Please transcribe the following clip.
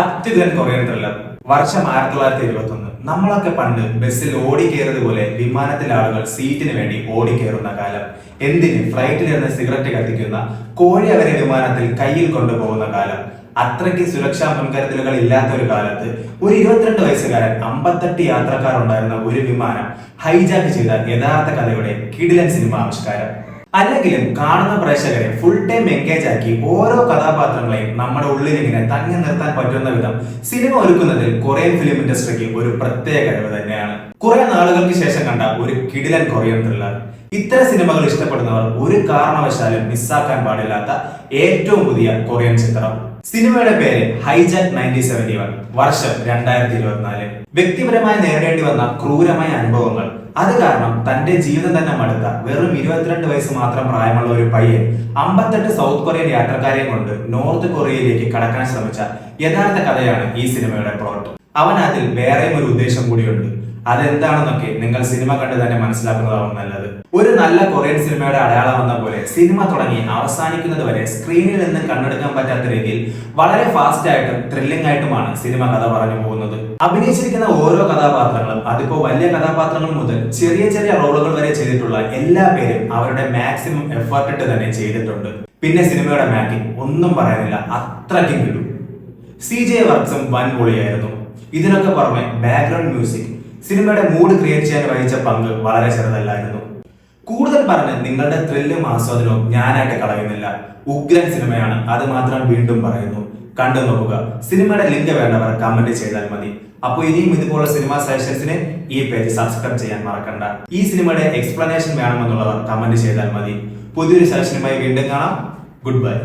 അത്യുഗ്രൻ Korean thriller. വർഷം 1971. നമ്മളൊക്കെ പണ്ട് ബസ്സിൽ ഓടിക്കേറിയത് പോലെ വിമാനത്തിലെ ആളുകൾ സീറ്റിന് വേണ്ടി ഓടിക്കേറുന്ന കാലം. എന്തിന് ഫ്ലൈറ്റിലിരുന്ന് സിഗരറ്റ് കത്തിക്കുന്ന കോഴി അവരെ വിമാനത്തിൽ കയ്യിൽ കൊണ്ടുപോകുന്ന കാലം. അത്രയ്ക്ക് സുരക്ഷാ മുൻകരുതലുകൾ ഇല്ലാത്ത ഒരു കാലത്ത് ഒരു 22 വയസ്സുകാരൻ 58 യാത്രക്കാർ ഉണ്ടായിരുന്ന ഒരു വിമാനം ഹൈജാക്ക് ചെയ്ത യഥാർത്ഥ കഥയുടെ കിടിലൻ സിനിമ ആവിഷ്കാരം. അല്ലെങ്കിലും കാണുന്ന പ്രേക്ഷകരെ ഫുൾ ടൈം എൻഗേജ് ആക്കി ഓരോ കഥാപാത്രങ്ങളെയും നമ്മുടെ ഉള്ളിൽ ഇങ്ങനെ തങ്ങി നിർത്താൻ പറ്റുന്ന വിധം സിനിമ ഒരുക്കുന്നതിൽ കൊറിയൻ ഫിലിം ഇൻഡസ്ട്രിക്ക് ഒരു പ്രത്യേക കഴിവ് തന്നെയാണ്. കുറെ നാളുകൾക്ക് ശേഷം കണ്ട ഒരു കിടിലൻ കൊറിയൻ ത്രില്ലർ. ഇത്തരം സിനിമകൾ ഇഷ്ടപ്പെടുന്നവർ ഒരു കാരണവശാലും മിസ്സാക്കാൻ പാടില്ലാത്ത ഏറ്റവും പുതിയ കൊറിയൻ ചിത്രം. സിനിമയുടെ പേര് ഹൈജാക്ക് 1971. വർഷം 2024. വ്യക്തിപരമായി നേരിടേണ്ടി വന്ന ക്രൂരമായ അനുഭവങ്ങൾ, അത് കാരണം തന്റെ ജീവിതം തന്നെ മടുത്ത വെറും 22 വയസ്സ് മാത്രം പ്രായമുള്ള ഒരു പയ്യൻ 58 സൗത്ത് കൊറിയൻ യാത്രക്കാരെയും കൊണ്ട് നോർത്ത് കൊറിയയിലേക്ക് കടക്കാൻ ശ്രമിച്ച യഥാർത്ഥ കഥയാണ് ഈ സിനിമയുടെ പ്ലോട്ട്. അവൻ അതിൽ വേറെയും ഒരു ഉദ്ദേശം കൂടിയുണ്ട്. അതെന്താണെന്നൊക്കെ നിങ്ങൾ സിനിമ കണ്ട് തന്നെ മനസ്സിലാക്കുന്നതാവും നല്ലത്. ഒരു നല്ല കൊറിയൻ സിനിമയുടെ അടയാളം എന്ന പോലെ സിനിമ തുടങ്ങി അവസാനിക്കുന്നത് വരെ സ്ക്രീനിൽ നിന്ന് കണ്ണെടുക്കാൻ പറ്റാത്ത രീതിയിൽ വളരെ ഫാസ്റ്റ് ആയിട്ടും ത്രില്ലിംഗ് ആയിട്ടുമാണ് സിനിമ കഥ പറഞ്ഞു പോകുന്നത്. അഭിനയിച്ചിരിക്കുന്ന ഓരോ കഥാപാത്രങ്ങളും, അതിപ്പോ വലിയ കഥാപാത്രങ്ങൾ മുതൽ ചെറിയ ചെറിയ റോളുകൾ വരെ ചെയ്തിട്ടുള്ള എല്ലാ പേരും അവരുടെ മാക്സിമം എഫേർട്ട് ഇട്ട് തന്നെ ചെയ്തിട്ടുണ്ട്. പിന്നെ സിനിമയുടെ മേക്കിംഗ് ഒന്നും പറയാനില്ല, അത്രയ്ക്കും കിട്ടും. CGI വർക്ക്സും വൻ പൊളിയായിരുന്നു. ഇതിനൊക്കെ പുറമെ ബാക്ക്ഗ്രൗണ്ട് മ്യൂസിക് സിനിമയുടെ മൂഡ് ക്രിയേറ്റ് ചെയ്യാൻ വഹിച്ച പങ്ക് വളരെ ചെറുതല്ലായിരുന്നു. കൂടുതൽ പറഞ്ഞ് നിങ്ങളുടെ ത്രില്ലും ആസ്വാദനവും ഞാനായിട്ട് കളയുന്നില്ല. ഉഗ്രൻ സിനിമയാണ്, അത് മാത്രം വീണ്ടും പറയുന്നു. കണ്ടു നോക്കുക. സിനിമയുടെ ലിങ്ക് വേണ്ടവർ കമന്റ് ചെയ്താൽ മതി. അപ്പോൾ ഇനിയും ഇതുപോലുള്ള സിനിമ സജഷൻസിന് ഈ പേജ് സബ്സ്ക്രൈബ് ചെയ്യാൻ മറക്കണ്ട. ഈ സിനിമയുടെ എക്സ്പ്ലനേഷൻ വേണമെന്നുള്ളവർ കമന്റ് ചെയ്താൽ മതി. പുതിയൊരു സജഷനുമായി വീണ്ടും കാണാം. Good bye.